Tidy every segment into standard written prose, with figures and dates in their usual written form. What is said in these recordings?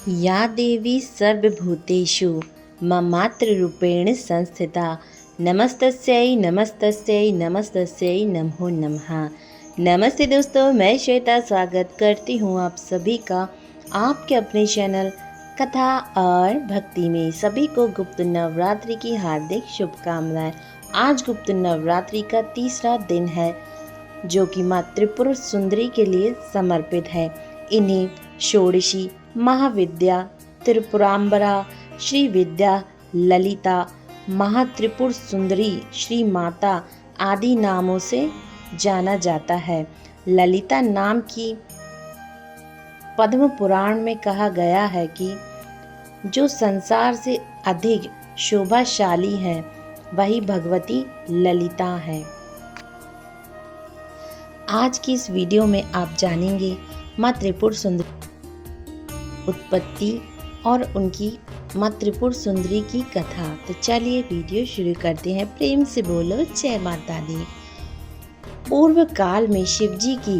या देवी सर्वभूतेषु ममात्ररूपेण संस्थिता नमस्तस्यै नमस्तस्यै नमस्तस्यै नमो नमः। नमस्ते दोस्तों, मैं श्वेता स्वागत करती हूँ आप सभी का आपके अपने चैनल कथा और भक्ति में। सभी को गुप्त नवरात्रि की हार्दिक शुभकामनाएं। आज गुप्त नवरात्रि का तीसरा दिन है जो कि माँ त्रिपुर सुंदरी के लिए समर्पित है। इन्हीं षोडशी महाविद्या, त्रिपुरांबरा, श्री विद्या, ललिता, महात्रिपुर सुंदरी, श्री माता आदि नामों से जाना जाता है। ललिता नाम की पद्म पुराण में कहा गया है कि जो संसार से अधिक शोभाशाली है वही भगवती ललिता है। आज की इस वीडियो में आप जानेंगे माँ त्रिपुर सुंदरी उत्पत्ति और उनकी माँ त्रिपुर सुंदरी की कथा। तो चलिए वीडियो शुरू करते हैं। प्रेम से बोलो जय माता दी। पूर्व काल में शिवजी की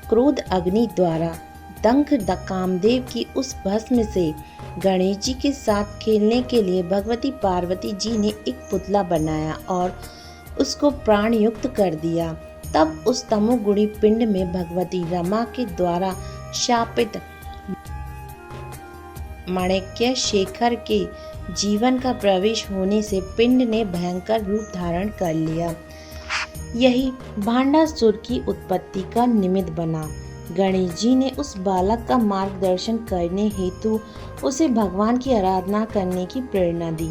क्रोध अग्नि द्वारा दंख कामदेव की उस भस्म से गणेश जी के साथ खेलने के लिए भगवती पार्वती जी ने एक पुतला बनाया और उसको प्राण युक्त कर दिया। तब उस तमोगुणी पिंड में भगवती रमा के द्वारा शापित माणिक्य शेखर के जीवन का प्रवेश होने से पिंड ने भयंकर रूप धारण कर लिया। यही भांडासुर की उत्पत्ति का निमित्त बना। गणेश जी ने उस बालक का मार्गदर्शन करने हेतु उसे भगवान की आराधना करने की प्रेरणा दी।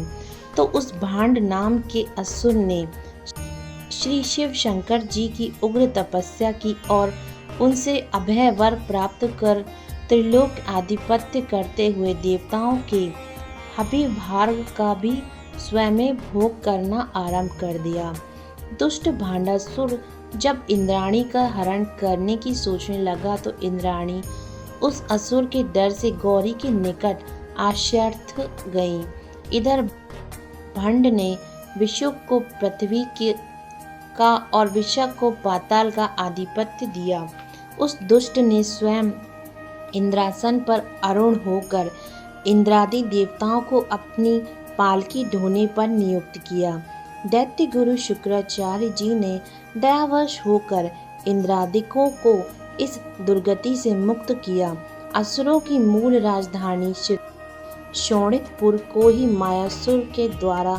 तो उस भांड नाम के असुर ने श्री शिव शंकर जी की उग्र तपस्या की और उनसे अभय वर प्राप्त कर त्रिलोक आधिपत्य करते हुए देवताओं के अभिभार का भी स्वयं भोग करना आरंभ कर दिया। दुष्ट भांडासुर जब इंद्राणी का हरण करने की सोचने लगा तो इंद्राणी उस असुर के डर से गौरी के निकट आश्रय गई। इधर भंड ने विषु को पृथ्वी का और विषक को पाताल का आधिपत्य दिया। उस दुष्ट ने स्वयं इंद्रासन पर आरूढ़ होकर इंद्रादि देवताओं को अपनी पालकी ढोने पर नियुक्त किया। दैत्य गुरु शुक्राचार्य जी ने दयावश होकर इंद्रादिकों को इस दुर्गति से मुक्त किया। असुरों की मूल राजधानी शोणितपुर को ही मायासुर के द्वारा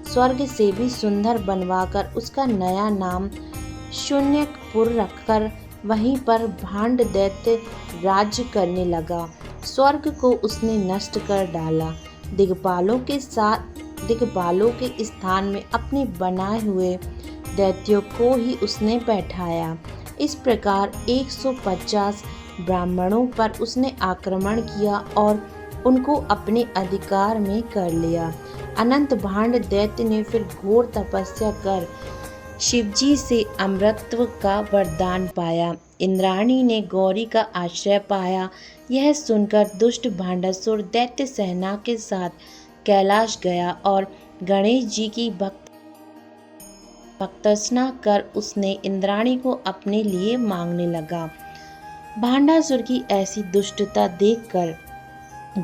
स्वर्ग से भी सुंदर बनवाकर उसका नया नाम शून्यकपुर रखकर वहीं पर भांड दैत्य राज्य करने लगा। स्वर्ग को उसने नष्ट कर डाला। दिग्पालों के स्थान में अपने बनाए हुए दैत्यों को ही उसने बैठाया। इस प्रकार 150 ब्राह्मणों पर उसने आक्रमण किया और उनको अपने अधिकार में कर लिया। अनंत भांड दैत्य ने फिर घोर तपस्या कर शिवजी से अमरत्व का वरदान पाया। इंद्राणी ने गौरी का आश्रय पाया। यह सुनकर दुष्ट भांडासुर दैत्य सेना के साथ कैलाश गया और गणेश जी की भक्तर्चना कर उसने इंद्राणी को अपने लिए मांगने लगा। भांडासुर की ऐसी दुष्टता देखकर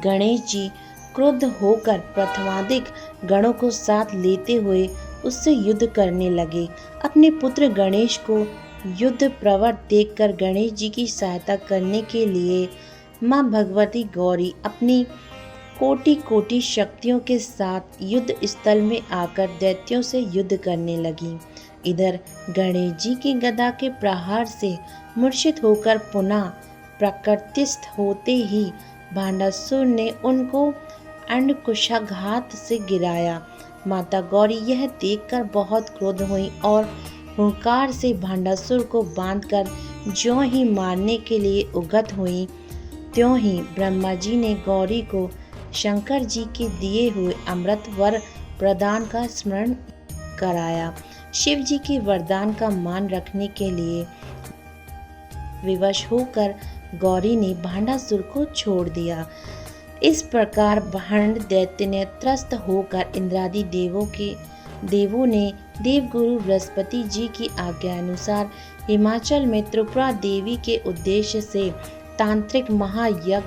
गणेश जी क्रुद्ध होकर प्रथमादिक गणों को साथ लेते हुए उससे युद्ध करने लगे। अपने पुत्र गणेश को युद्ध प्रवृत्त देखकर गणेश जी की सहायता करने के लिए माँ भगवती गौरी अपनी कोटि कोटि शक्तियों के साथ युद्ध स्थल में आकर दैत्यों से युद्ध करने लगी। इधर गणेश जी की गदा के प्रहार से मूर्छित होकर पुनः प्रकृतिस्थ होते ही भांडासुर ने उनको अंडकुशाघात से गिराया। माता गौरी यह देखकर बहुत क्रोध हुई और हुंकार से भांडासुर को बांधकर ज्यों ही मारने के लिए उगत हुई त्यों ही ब्रह्मा जी ने गौरी को शंकर जी के दिए हुए अमृत वर प्रदान का स्मरण कराया। शिव जी के वरदान का मान रखने के लिए विवश होकर गौरी ने भांडासुर को छोड़ दिया। इस प्रकार भांड दैत्य ने त्रस्त होकर इंद्रादि देवों ने देवगुरु बृहस्पति जी की आज्ञा अनुसार हिमाचल में त्रिपुरा देवी के उद्देश्य से तांत्रिक महायज्ञ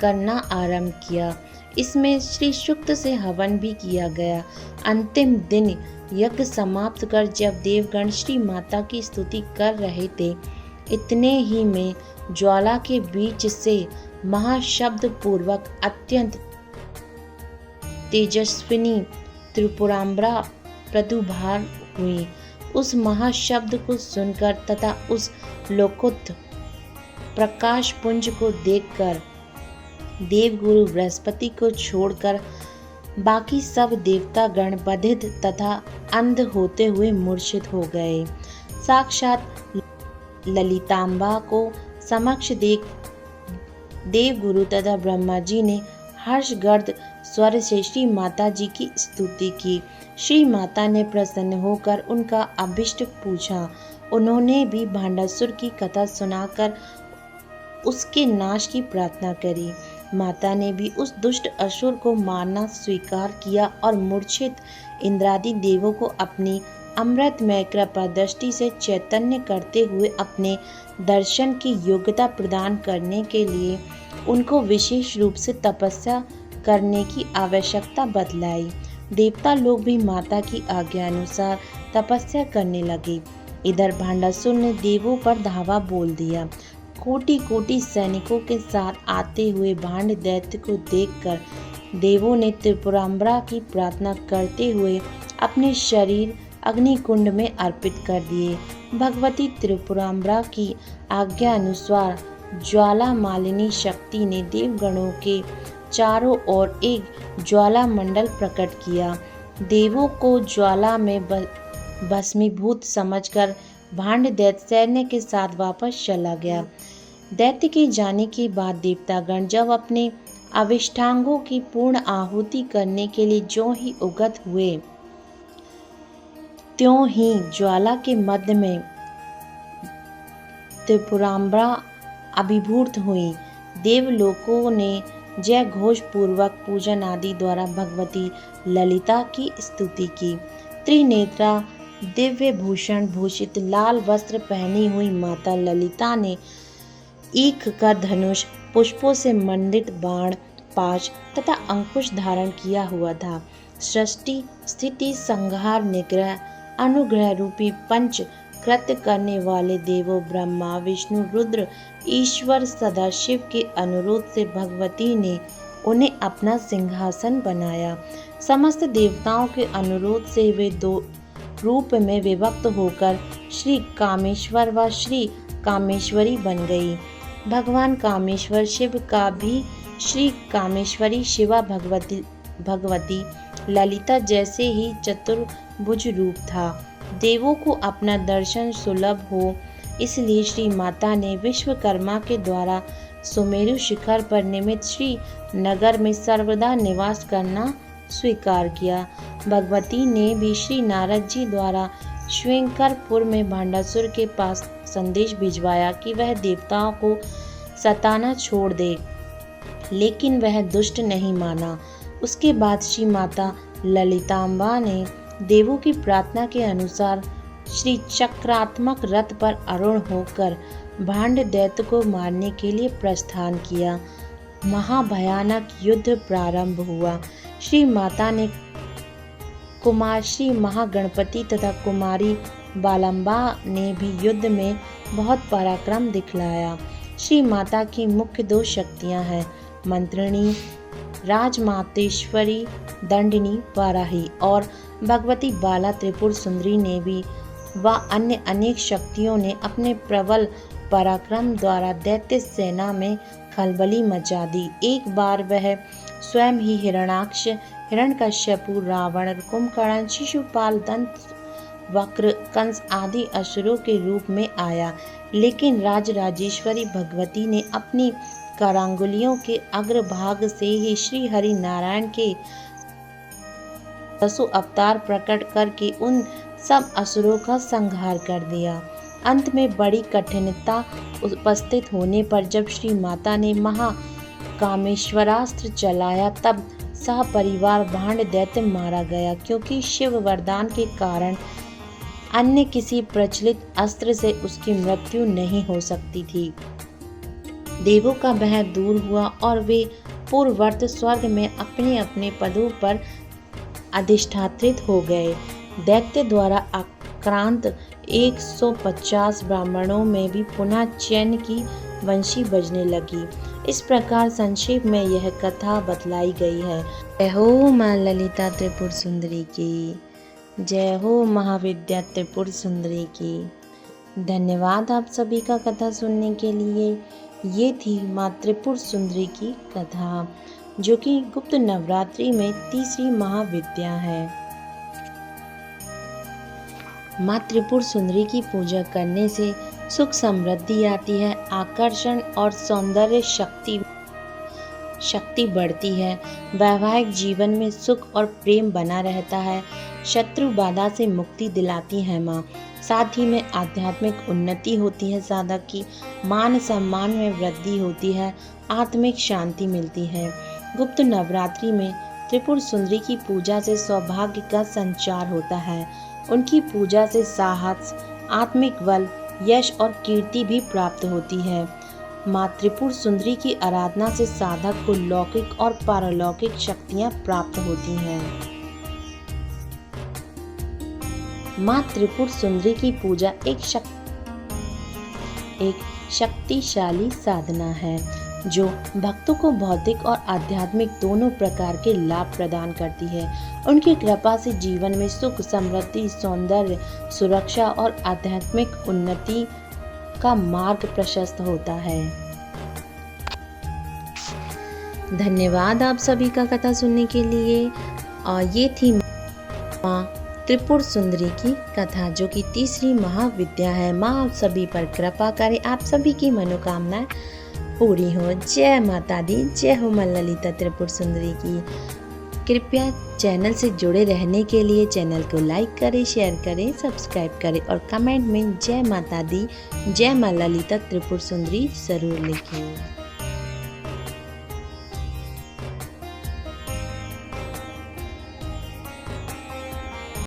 करना आरंभ किया। इसमें श्री सूक्त से हवन भी किया गया। अंतिम दिन यज्ञ समाप्त कर जब देवगण श्री माता की स्तुति कर रहे थे, इतने ही में ज्वाला के बीच से महाशब्द पूर्वक अत्यंत तेजस्विनी त्रिपुरांबरा प्रादुर्भाव हुई। उस महाशब्द को सुनकर तथा उस लोकोत्तर प्रकाश पुंज को देखकर देवगुरु बृहस्पति को छोड़कर बाकी सब देवतागण बधिर तथा अंध होते हुए मूर्छित हो गए। साक्षात ललितांबा को समक्ष देख देवगुरु तथा ब्रह्मा जी ने हर्षगर्द स्वर से श्री माता जी की स्तुति की। श्री माता ने प्रसन्न होकर उनका अभिष्ट पूछा। उन्होंने भी भांडासुर की कथा सुनाकर उसके नाश की प्रार्थना करी। माता ने भी उस दुष्ट असुर को मारना स्वीकार किया और मूर्छित इंद्रादि देवों को अपनी अमृतमय कृपा दृष्टि से चैतन्य करते हुए अपने दर्शन की योग्यता प्रदान करने के लिए उनको विशेष रूप से तपस्या करने की आवश्यकता बतलाई। देवता लोग भी माता की आज्ञा अनुसार तपस्या करने लगे। इधर भांडासुर ने देवों पर धावा बोल दिया। कोटि कोटि सैनिकों के साथ आते हुए भांड दैत्य को देखकर देवों ने त्रिपुरांबरा की प्रार्थना करते हुए अपने शरीर अग्निकुंड में अर्पित कर दिए। भगवती त्रिपुरांबरा की आज्ञा अनुसार ज्वाला मालिनी शक्ति ने देवगणों के चारों ओर एक ज्वाला मंडल प्रकट किया। देवों को ज्वाला में भस्मीभूत समझकर भांड दैत्य सैन्य के साथ वापस चला गया। दैत्य के जाने के बाद देवतागण जब अपने अविष्टांगों की पूर्ण आहुति करने के लिए ज्यों ही उगत हुए, त्यों ही ज्वाला के मध्य में त्रिपुरांबरा अभिभूत हुई। देवलोकों ने जय घोष पूर्वक पूजन आदि द्वारा भगवती ललिता की स्तुति की। त्रिनेत्रा दिव्य भूषण भूषित लाल वस्त्र पहनी हुई माता ललिता ने ईख का धनुष, पुष्पों से मंडित बाण, पाश तथा अंकुश धारण किया हुआ था। सृष्टि स्थिति संहार निग्रह अनुग्रह रूपी पंच कृत्य करने वाले देवों ब्रह्मा विष्णु रुद्र ईश्वर सदाशिव के अनुरोध से भगवती ने उन्हें अपना सिंहासन बनाया। समस्त देवताओं के अनुरोध से वे दो रूप में विभक्त होकर श्री कामेश्वर व श्री कामेश्वरी बन गई। भगवान कामेश्वर शिव का भी श्री कामेश्वरी शिवा भगवती ललिता जैसे ही चतुर्भुज रूप था। देवों को अपना दर्शन सुलभ हो, इसलिए श्री माता ने विश्वकर्मा के द्वारा सुमेरु शिखर पर निर्मित श्री नगर में सर्वदा निवास करना स्वीकार किया। भगवती ने भी श्री नारद जी द्वारा श्वेंकरपुर में भांडासुर के पास संदेश भिजवाया कि वह देवताओं को सताना छोड़ दे, लेकिन वह दुष्ट नहीं माना। उसके बाद श्री माता ललितांबा ने देवों की प्रार्थना के अनुसार श्री चक्रात्मक रथ पर आरूढ़ होकर भांड दैत्य को मारने के लिए प्रस्थान किया। महाभयानक युद्ध प्रारंभ हुआ। श्री माता ने कुमार श्री महागणपति तथा कुमारी बालम्बा ने भी युद्ध में बहुत पराक्रम दिखलाया। श्री माता की मुख्य दो शक्तियां हैं, मंत्रिणी राजमातेश्वरी दंडिनी वाराही और भगवती बाला त्रिपुर सुंदरी ने भी व अन्य अनेक शक्तियों ने अपने प्रबल पराक्रम द्वारा दैत्य सेना में खलबली मचा दी। एक बार वह स्वयं ही हिरण्याक्ष, हिरण्यकश्यपु, रावण, कुंभकर्ण, शिशुपाल, दंत वक्र, कंस आदि असुरों के रूप में आया, लेकिन राजराजेश्वरी भगवती ने अपनी करांगुलियों के अग्रभाग से ही श्री हरि नारायण के 10 अवतार प्रकट करके उन सब असुरों का संहार कर दिया। अंत में बड़ी कठिनता उपस्थित होने पर जब श्री माता ने महाकामेश्वरास्त्र चलाया, तब सपरिवार भांड दैत्य मारा गया, क्योंकि शिव वरदान के कारण अन्य किसी प्रचलित अस्त्र से उसकी मृत्यु नहीं हो सकती थी। देवों का भय दूर हुआ और वे पूर्ववत स्वर्ग में अपने अपने पदों पर अधिष्ठात्रित हो गए। दैत्य द्वारा आक्रांत 150 ब्राह्मणों में भी पुनः चैन की वंशी बजने लगी। इस प्रकार संक्षेप में यह कथा बतलाई गई है। जय हो माँ ललिता त्रिपुर सुंदरी की, जय हो महाविद्या त्रिपुर सुंदरी की। धन्यवाद आप सभी का कथा सुनने के लिए। ये थी माँ त्रिपुर सुंदरी की कथा, जो कि गुप्त नवरात्रि में तीसरी महाविद्या है। माँ त्रिपुर सुंदरी की पूजा करने से सुख समृद्धि आती है, आकर्षण और सौंदर्य शक्ति बढ़ती है, वैवाहिक जीवन में सुख और प्रेम बना रहता है, शत्रु बाधा से मुक्ति दिलाती है माँ। साथ ही में आध्यात्मिक उन्नति होती है, साधक की मान सम्मान में वृद्धि होती है, आत्मिक शांति मिलती है। गुप्त नवरात्रि में त्रिपुर सुंदरी की पूजा से सौभाग्य का संचार होता है। उनकी पूजा से साहस, आत्मिक बल, यश और कीर्ति भी प्राप्त होती है। माँ त्रिपुर सुंदरी की आराधना से साधक को लौकिक और पारलौकिक शक्तियाँ प्राप्त होती हैं। माँ त्रिपुर सुंदरी की पूजा एक शक्तिशाली साधना है, जो भक्तों को भौतिक और आध्यात्मिक दोनों प्रकार के लाभ प्रदान करती है। उनकी कृपा से जीवन में सुख, समृद्धि, सौंदर्य, सुरक्षा और आध्यात्मिक उन्नति का मार्ग प्रशस्त होता है। धन्यवाद आप सभी का कथा सुनने के लिए। और ये थी माँ त्रिपुर सुंदरी की कथा, जो कि तीसरी महाविद्या है। माँ आप सभी पर कृपा करे, आप सभी की मनोकामनाएं पूरी हो। जय माता दी, जय हो माँ ललिता त्रिपुर सुंदरी की। कृपया चैनल से जुड़े रहने के लिए चैनल को लाइक करें, शेयर करें, सब्सक्राइब करें और कमेंट में जय माता दी, जय माँ ललिता त्रिपुर सुंदरी जरूर लिखें।